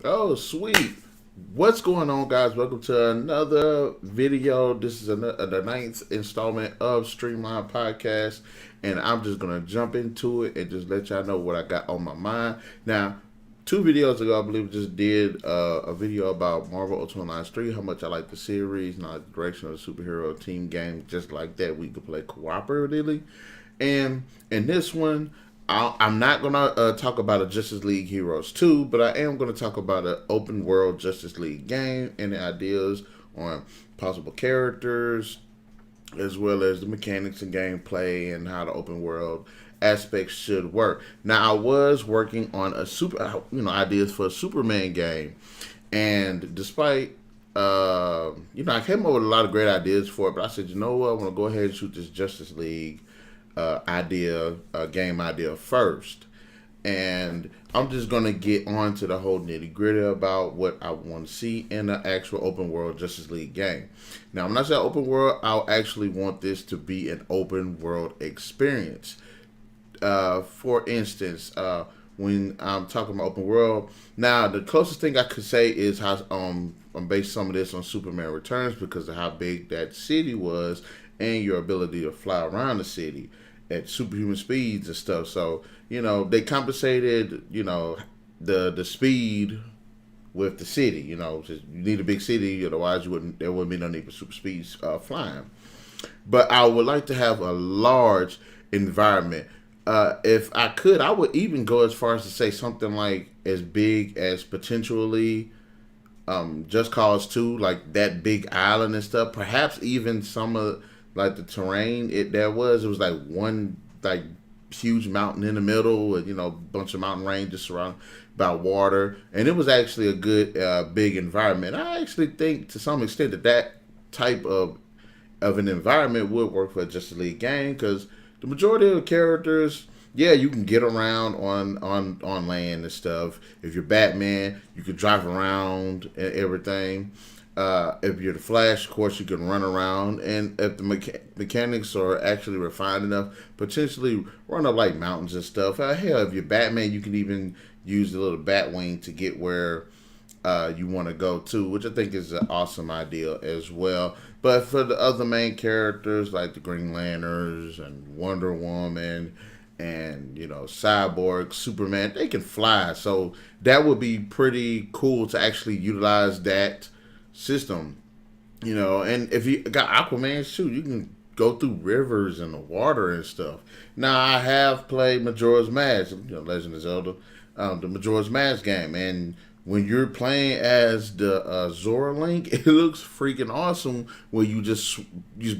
Oh, sweet. What's going on, guys? Welcome to another video. This is the ninth installment of Streamline Podcast, and I'm just going to jump into it and just let y'all know what I got on my mind. Now, 2 videos ago, I believe, just did a video about Marvel Ultimate Alliance 3, how much I like the series, and I like the direction of the superhero team game, just like that. We could play cooperatively. And in this one, I'm not going to talk about a Justice League Heroes 2, but I am going to talk about an open world Justice League game and the ideas on possible characters, as well as the mechanics and gameplay and how the open world aspects should work. Now, I was working on ideas for a Superman game, and despite I came up with a lot of great ideas for it, but I said, you know what, I want to go ahead and shoot this Justice League game idea first. And I'm just gonna get on to the whole nitty gritty about what I want to see in the actual open world Justice League game. Now, when I say open world, I'll actually want this to be an open world experience. For instance, when I'm talking about open world, now the closest thing I could say is how I'm based some of this on Superman Returns because of how big that city was and your ability to fly around the city at superhuman speeds and stuff. So they compensated the speed with the city. Just, you need a big city, otherwise there wouldn't be no need for super speeds flying. But I would like to have a large environment. If I could, I would even go as far as to say something like as big as potentially Just Cause 2, like that big island and stuff. Perhaps even some of like the terrain it was like one like huge mountain in the middle, and bunch of mountain ranges surrounded by water, and it was actually a good big environment. I actually think to some extent that type of an environment would work for a Justice League game because the majority of the characters, yeah, you can get around on land and stuff. If you're Batman, you can drive around and everything. If you're the Flash, of course, you can run around, and if the mechanics are actually refined enough, potentially run up like mountains and stuff. Hell, if you're Batman, you can even use the little Batwing to get where you want to go to, which I think is an awesome idea as well. But for the other main characters like the Green Lanterns and Wonder Woman and Cyborg, Superman, they can fly, so that would be pretty cool to actually utilize that system. And if you got Aquaman, shoot, you can go through rivers and the water and stuff. Now, I have played Majora's Mask, Legend of Zelda, the Majora's Mask game, and when you're playing as the Zora Link, it looks freaking awesome. Where you just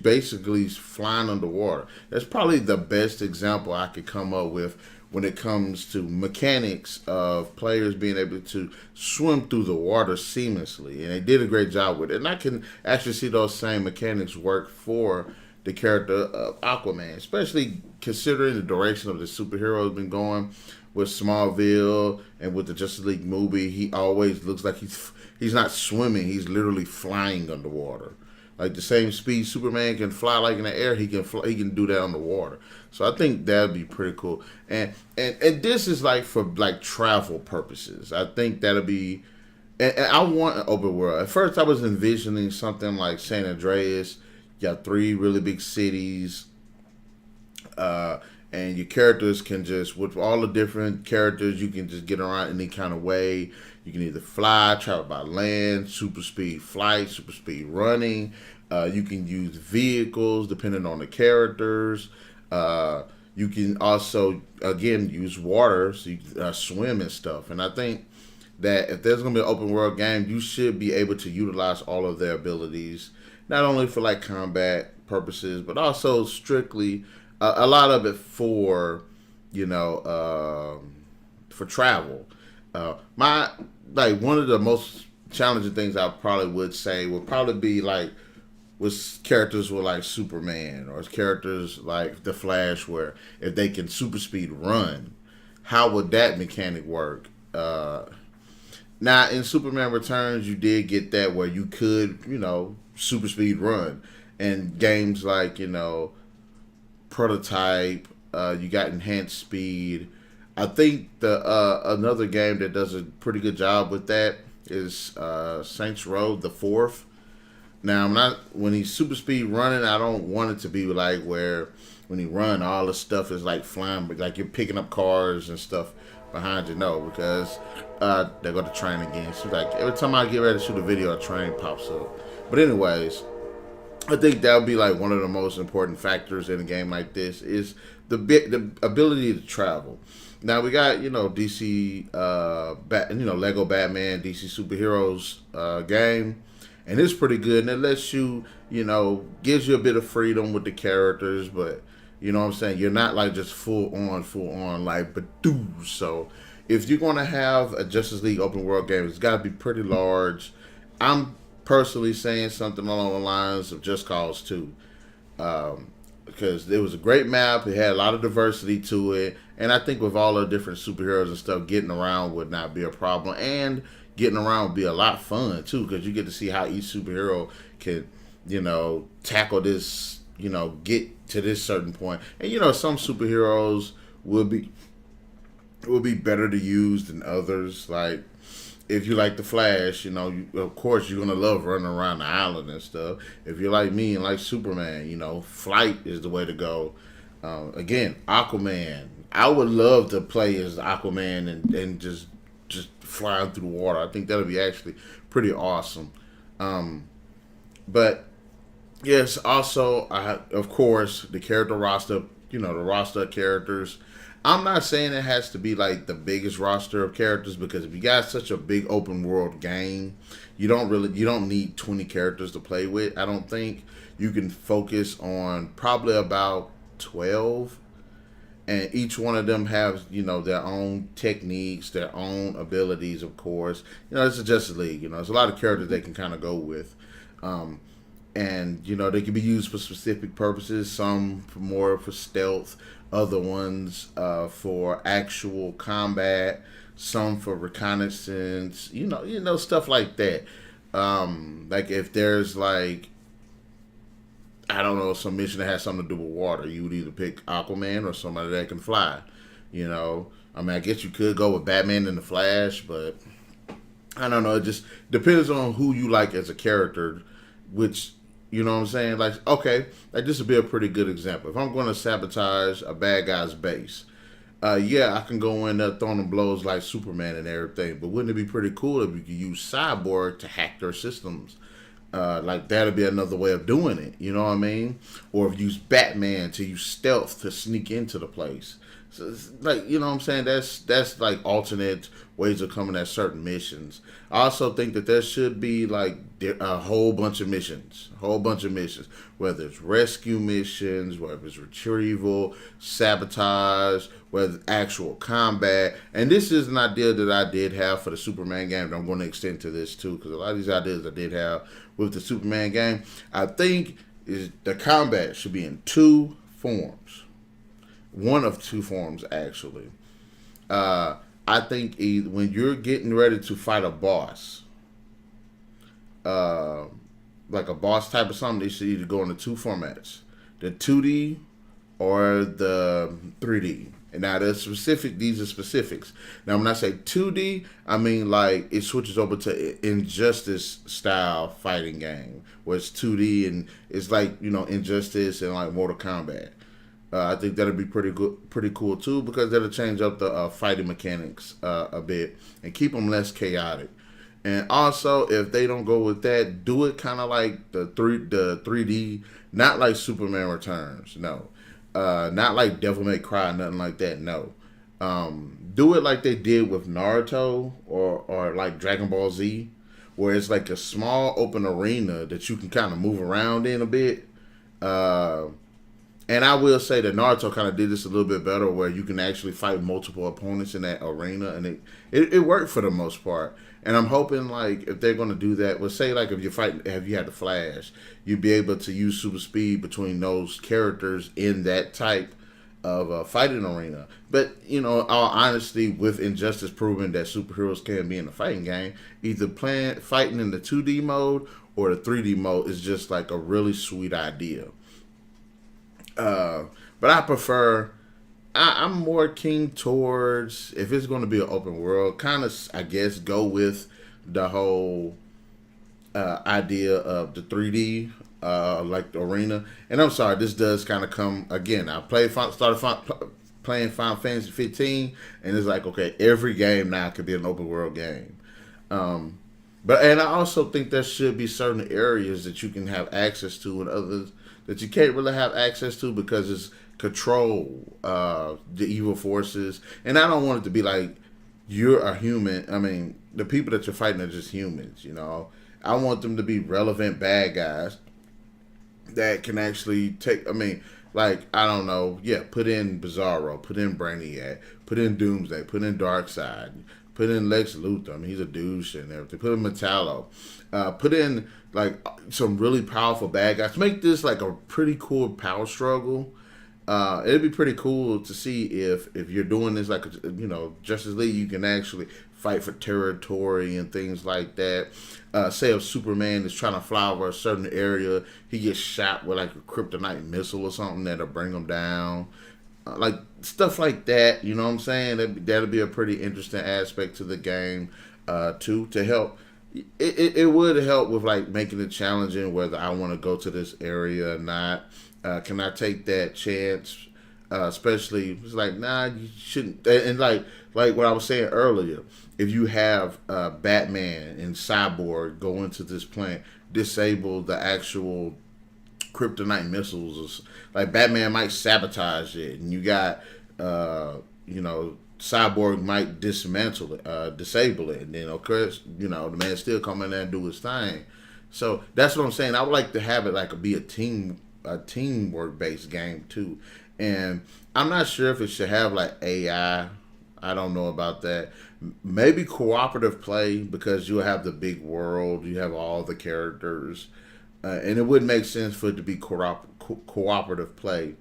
basically flying underwater. That's probably the best example I could come up with when it comes to mechanics of players being able to swim through the water seamlessly, and they did a great job with it. And I can actually see those same mechanics work for the character of Aquaman, especially considering the direction of the superhero has been going with Smallville and with the Justice League movie. He always looks like he's not swimming; he's literally flying underwater. Like the same speed Superman can fly like in the air, he can fly, he can do that on the water. So I think that'd be pretty cool. And this is like for like travel purposes. I think that'll be. And I want an open world. At first, I was envisioning something like San Andreas. You got 3 really big cities. And your characters can just, with all the different characters, you can just get around any kind of way. You can either fly, travel by land, super speed flight, super speed running. You can use vehicles depending on the characters. You can also, again, use water, so you can swim and stuff. And I think that if there's going to be an open world game, you should be able to utilize all of their abilities, not only for like combat purposes, but also strictly a lot of it for for travel. My like one of the most challenging things I probably would say would probably be like with characters with like Superman or characters like the Flash, where if they can super speed run, how would that mechanic work? Now in Superman Returns, you did get that where you could super speed run, and games like Prototype, you got enhanced speed. I think the another game that does a pretty good job with that is Saints Row the fourth. Now I'm not when he's super speed running. I don't want it to be like where when he run all the stuff is like flying, but like you're picking up cars and stuff behind you. No, because they go to train again. So like every time I get ready to shoot a video, a train pops up. But anyways, I think that would be like one of the most important factors in a game like this is the ability to travel. Now we got DC Lego Batman DC superheroes game, and it's pretty good and it lets you gives you a bit of freedom with the characters, but you know what I'm saying, you're not like just full on like Badoo. So if you're gonna have a Justice League open world game, it's got to be pretty large. I'm personally saying something along the lines of Just Cause 2. Because it was a great map, it had a lot of diversity to it, and I think with all the different superheroes and stuff, getting around would not be a problem, and getting around would be a lot fun too, because you get to see how each superhero can, tackle this, get to this certain point, and some superheroes will be better to use than others, like if you like the Flash, of course you're gonna love running around the island and stuff. If you're like me and like Superman, flight is the way to go. Again, Aquaman. I would love to play as Aquaman and just flying through the water. I think that would be actually pretty awesome. But yes, also of course the character roster. The roster of characters. I'm not saying it has to be like the biggest roster of characters, because if you got such a big open world game, you don't need 20 characters to play with. I don't think you can focus on probably about 12, and each one of them have their own techniques, their own abilities. Of course, it's a Justice League. There's a lot of characters they can kind of go with. And they can be used for specific purposes. Some for more for stealth, other ones for actual combat, some for reconnaissance. Stuff like that. Like if there's like I don't know, some mission that has something to do with water, you would either pick Aquaman or somebody that can fly. I mean, I guess you could go with Batman and the Flash, but I don't know. It just depends on who you like as a character, which you know what I'm saying? Like, okay, like this would be a pretty good example. If I'm going to sabotage a bad guy's base, yeah, I can go in there throwing them blows like Superman and everything. But wouldn't it be pretty cool if you could use Cyborg to hack their systems? Like that'd be another way of doing it. You know what I mean? Or if you use Batman to use stealth to sneak into the place. So it's like, you know what I'm saying? That's like alternate ways of coming at certain missions. I also think that there should be like a whole bunch of missions, whether it's rescue missions, whether it's retrieval, sabotage, whether it's actual combat. And this is an idea that I did have for the Superman game that I'm going to extend to this too, because a lot of these ideas I did have with the Superman game, I think is the combat should be in two forms. One of two forms, actually. I think when you're getting ready to fight a boss, like a boss type of something, they should either go into two formats: the 2D or the 3D. And now these are specifics. Now when I say 2D, I mean like it switches over to Injustice style fighting game, where it's 2D and it's like Injustice and like Mortal Kombat. I think that'll be pretty cool too, because that'll change up the fighting mechanics a bit and keep them less chaotic. And also, if they don't go with that, do it kind of like the 3D, not like Superman Returns, no, not like Devil May Cry, nothing like that, no. Do it like they did with Naruto or like Dragon Ball Z, where it's like a small open arena that you can kind of move around in a bit. And I will say that Naruto kind of did this a little bit better, where you can actually fight multiple opponents in that arena, and it worked for the most part. And I'm hoping like if they're going to do that, well, say like if you had the Flash, you'd be able to use super speed between those characters in that type of fighting arena. But all honesty, with Injustice proving that superheroes can be in a fighting game, either fighting in the 2D mode or the 3D mode is just like a really sweet idea. But I prefer I'm more keen towards, if it's going to be an open world, kind of, I guess, go with the whole idea of the 3D, like the arena. And I'm sorry, this does kind of come again. I playing Final Fantasy 15, and it's like, okay, every game now could be an open world game. Um, and I also think there should be certain areas that you can have access to, and others that you can't really have access to because it's control the evil forces. And I don't want it to be like you're a human. I mean, the people that you're fighting are just humans. I want them to be relevant bad guys that can actually take. I mean, like, I don't know. Yeah, put in Bizarro, put in Brainiac, put in Doomsday, put in Darkseid, put in Lex Luthor. I mean, he's a douche and everything. Put in Metallo. Put in like some really powerful bad guys. Make this like a pretty cool power struggle. It'd be pretty cool to see if you're doing this like Justice League, you can actually fight for territory and things like that. Say if Superman is trying to fly over a certain area, he gets shot with like a kryptonite missile or something that'll bring him down. Like stuff like that, you know what I'm saying? That'll be a pretty interesting aspect to the game, too, to help. It would help with like making it challenging whether I want to go to this area or not. Can I take that chance? Especially, it's like, nah, you shouldn't. And like what I was saying earlier, if you have Batman and Cyborg go into this plant, disable the actual kryptonite missiles, like Batman might sabotage it, and you got, Cyborg might dismantle it, disable it, and then of course, the man still come in there and do his thing. So that's what I'm saying. I would like to have it like be a teamwork based game too. And I'm not sure if it should have like AI. I don't know about that. Maybe cooperative play because you have the big world, you have all the characters, and it would make sense for it to be cooperative play,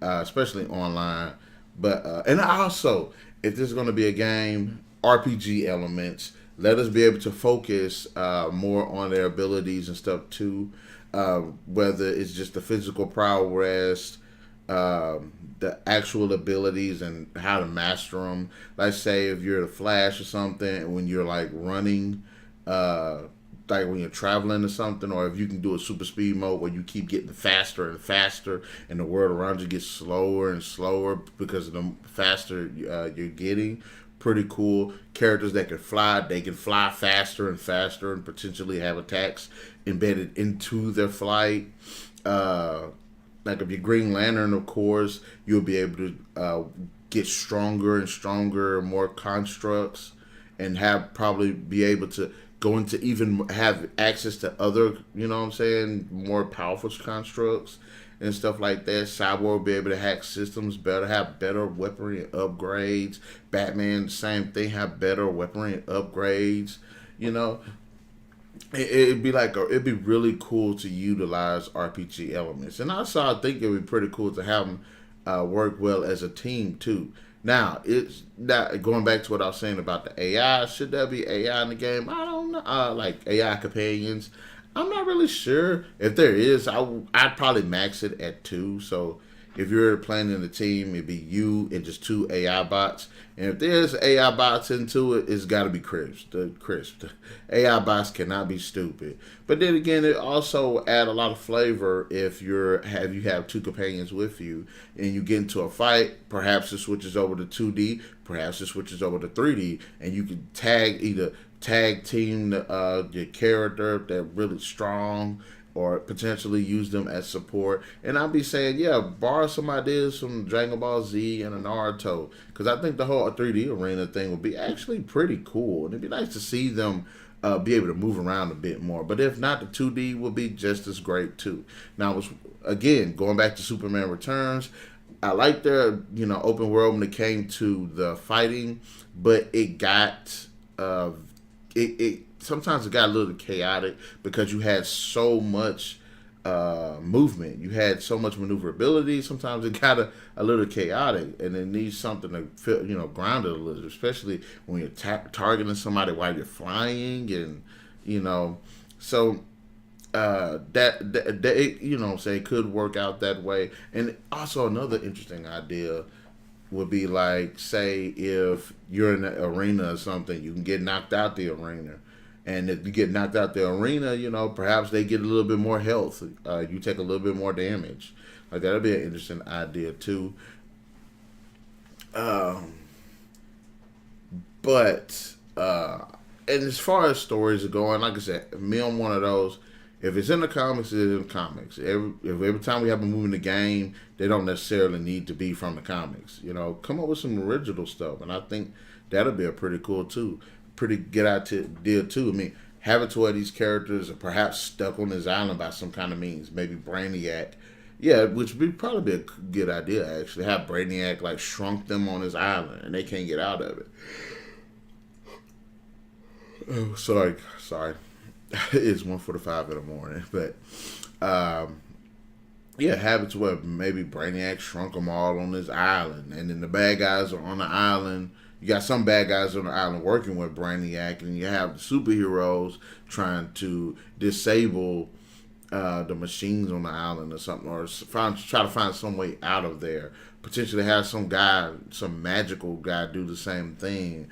especially online. But and also, if this is going to be a game, RPG elements, let us be able to focus more on their abilities and stuff too. Whether it's just the physical prowess, the actual abilities and how to master them. Like say if you're the Flash or something, when you're like running, like when you're traveling or something, or if you can do a super speed mode where you keep getting faster and faster, and the world around you gets slower and slower because of the faster you're getting. Pretty cool. Characters that can fly, they can fly faster and faster and potentially have attacks embedded into their flight. Like if you're Green Lantern, of course, you'll be able to get stronger and stronger, more constructs, and have probably be able to go into even have access to other, more powerful constructs and stuff like that. Cyborg will be able to hack systems better, have better weaponry and upgrades. Batman, same thing, have better weaponry and upgrades. It'd be it'd be really cool to utilize RPG elements, and also I think it'd be pretty cool to have them work well as a team too. Now it's not going back to what I was saying about the AI. Should there be AI in the game? I don't know. Like AI companions. I'm not really sure if there is. I'd probably max it at 2. So if you're playing in a team, it'd be you and just 2 AI bots. And if there's AI bots into it, it's got to be crisp. The AI bots cannot be stupid. But then again, it also add a lot of flavor if you have 2 companions with you and you get into a fight. Perhaps it switches over to 2D. Perhaps it switches over to 3D, and you can tag team your character if they're really strong, or potentially use them as support. And I'll be saying, yeah, borrow some ideas from Dragon Ball Z and Naruto, because I think the whole 3D arena thing would be actually pretty cool, and it'd be nice to see them be able to move around a bit more. But if not, the 2D will be just as great too. Now, again, going back to Superman Returns, I like their open world when it came to the fighting, but it got it sometimes it got a little chaotic because you had so much movement, you had so much maneuverability. Sometimes it got a little chaotic, and it needs something to feel grounded a little, especially when you're targeting somebody while you're flying, and so. That it, what I'm saying, could work out that way. And also another interesting idea would be like, say, if you're in the arena or something, you can get knocked out the arena. And if you get knocked out the arena, perhaps they get a little bit more health. You take a little bit more damage. Like that'd be an interesting idea too. Um, but and as far as stories are going, like I said, me, I'm one of those. If it's in the comics, it's in the comics. Every time we have a movie in the game, they don't necessarily need to be from the comics. Come up with some original stuff, and I think that'll be a pretty cool too, pretty get out to deal too. I mean, have it to where these characters are perhaps stuck on this island by some kind of means, maybe Brainiac. Yeah, which would probably be a good idea actually. Have Brainiac like shrunk them on his island, and they can't get out of it. Oh, sorry. It's 1:45 in the morning, but um, yeah, have it to where maybe Brainiac shrunk them all on this island, and then the bad guys are on the island. You got some bad guys on the island working with Brainiac, and you have the superheroes trying to disable the machines on the island or something, or try to find some way out of there. Potentially have some magical guy, do the same thing.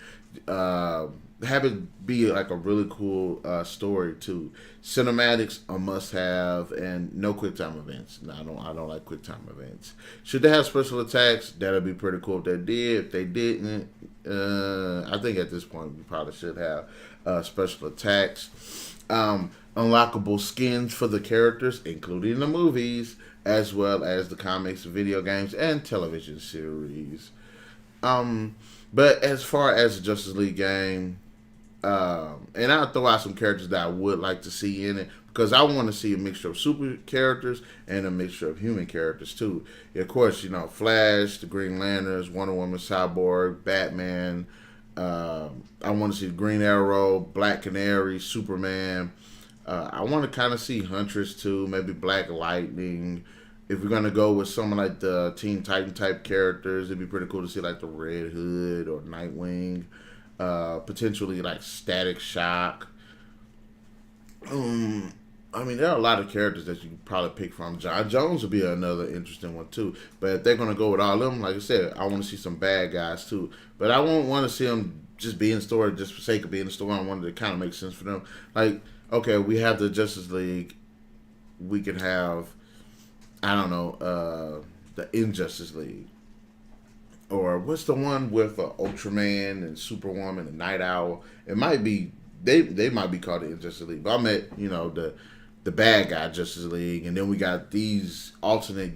Uh, have it be like a really cool story too. Cinematics a must have, and no quick time events. No, I don't like quick time events. Should they have special attacks? That'd be pretty cool if they did. If they didn't, I think at this point we probably should have special attacks. Unlockable skins for the characters, including the movies, as well as the comics, video games, and television series. Um, but as far as the Justice League game, and I'll throw out some characters that I would like to see in it because I want to see a mixture of super characters and a mixture of human characters too. Of course, Flash, the Green Lanterns, Wonder Woman, Cyborg, Batman. I want to see Green Arrow, Black Canary, Superman. I want to kind of see Huntress too, maybe Black Lightning. If we're gonna go with someone like the Teen Titan type characters, it'd be pretty cool to see like the Red Hood or Nightwing, potentially like Static Shock. I mean, there are a lot of characters that you could probably pick from. John Jones would be another interesting one too. But if they're gonna go with all of them, like I said, I want to see some bad guys too. But I won't want to see them just be in the story just for sake of being in the story. I want it to kind of make sense for them. Like, okay, we have the Justice League. We can have, I don't know, the Injustice League. Or what's the one with Ultraman and Superwoman and Night Owl? It might be they might be called the Injustice League. But I met the bad guy Justice League, and then we got these alternate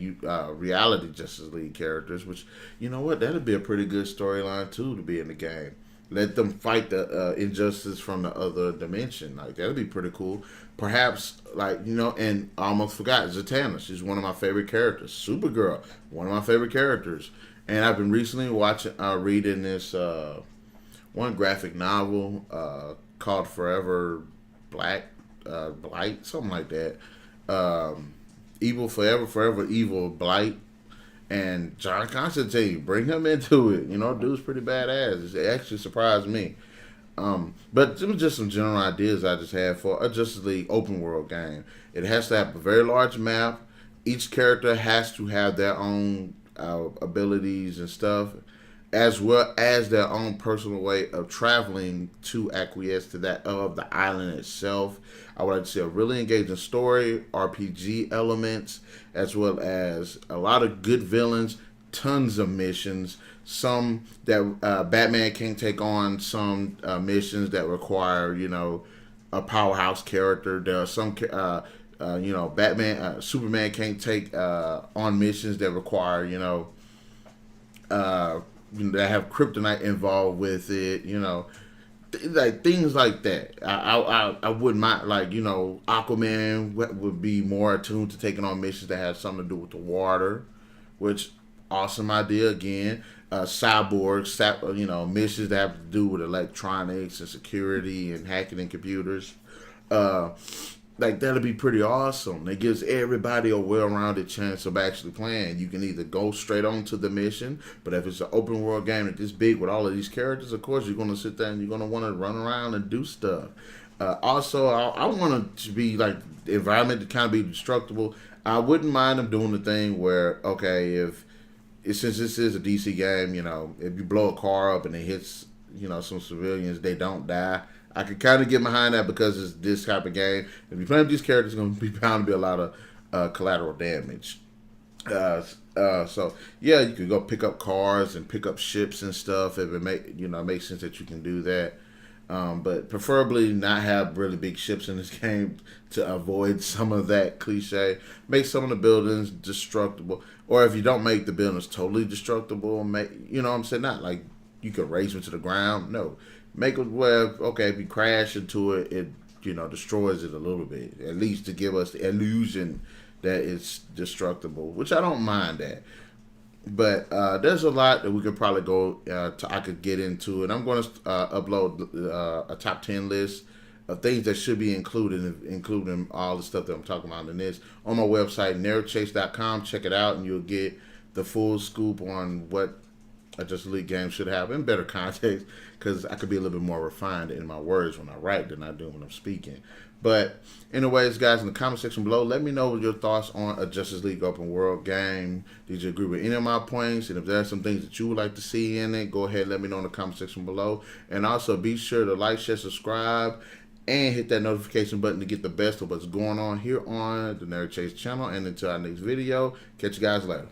reality Justice League characters. Which that'd be a pretty good storyline too to be in the game. Let them fight the injustice from the other dimension. Like that'd be pretty cool. Perhaps and I almost forgot Zatanna. She's one of my favorite characters. Supergirl, one of my favorite characters. And I've been recently reading this one graphic novel called Forever Blight, something like that. Evil Forever, Forever Evil Blight. And John Constantine, bring him into it. Dude's pretty badass. It actually surprised me. But it was just some general ideas I just had for a Justice League open world game. It has to have a very large map. Each character has to have their own abilities and stuff, as well as their own personal way of traveling to acquiesce to that of the island itself. I would like to see a really engaging story, RPG elements, as well as a lot of good villains, tons of missions. Some that Batman can't take on, some missions that require, a powerhouse character. There are some, Superman can't take on missions that require, that have kryptonite involved with it, like things like that. I wouldn't mind, Aquaman would be more attuned to taking on missions that have something to do with the water, which awesome idea again. Cyborg, missions that have to do with electronics and security and hacking in computers. That'll be pretty awesome. It gives everybody a well-rounded chance of actually playing. You can either go straight on to the mission, but if it's an open world game that's this big with all of these characters, of course you're going to sit there and you're going to want to run around and do stuff. Also, I want it to be like the environment to kind of be destructible. I wouldn't mind them doing the thing where, okay, since this is a DC game, you know, if you blow a car up and it hits, you know, some civilians, they don't die. I could kind of get behind that because it's this type of game. If you play with these characters, it's going to be bound to be a lot of collateral damage. So yeah, you could go pick up cars and pick up ships and stuff if it makes sense that you can do that. But preferably not have really big ships in this game to avoid some of that cliche. Make some of the buildings destructible, or if you don't make the buildings totally destructible, you know what I'm saying, not like you could raise them to the ground. No, make it where okay, if you crash into it, it destroys it a little bit, at least to give us the illusion that it's destructible, which I don't mind that. But there's a lot that we could probably go. I could get into it. I'm going to upload a top 10 list of things that should be included, including all the stuff that I'm talking about in this, on my website, NarikChase.com. Check it out, and you'll get the full scoop on what a Justice League game should have in better context, because I could be a little bit more refined in my words when I write than I do when I'm speaking. But anyways, guys, in the comment section below, let me know your thoughts on a Justice League open world game. Did you agree with any of my points? And if there are some things that you would like to see in it, go ahead and let me know in the comment section below. And also be sure to like, share, subscribe, and hit that notification button to get the best of what's going on here on the NarikChase channel. And until our next video, catch you guys later.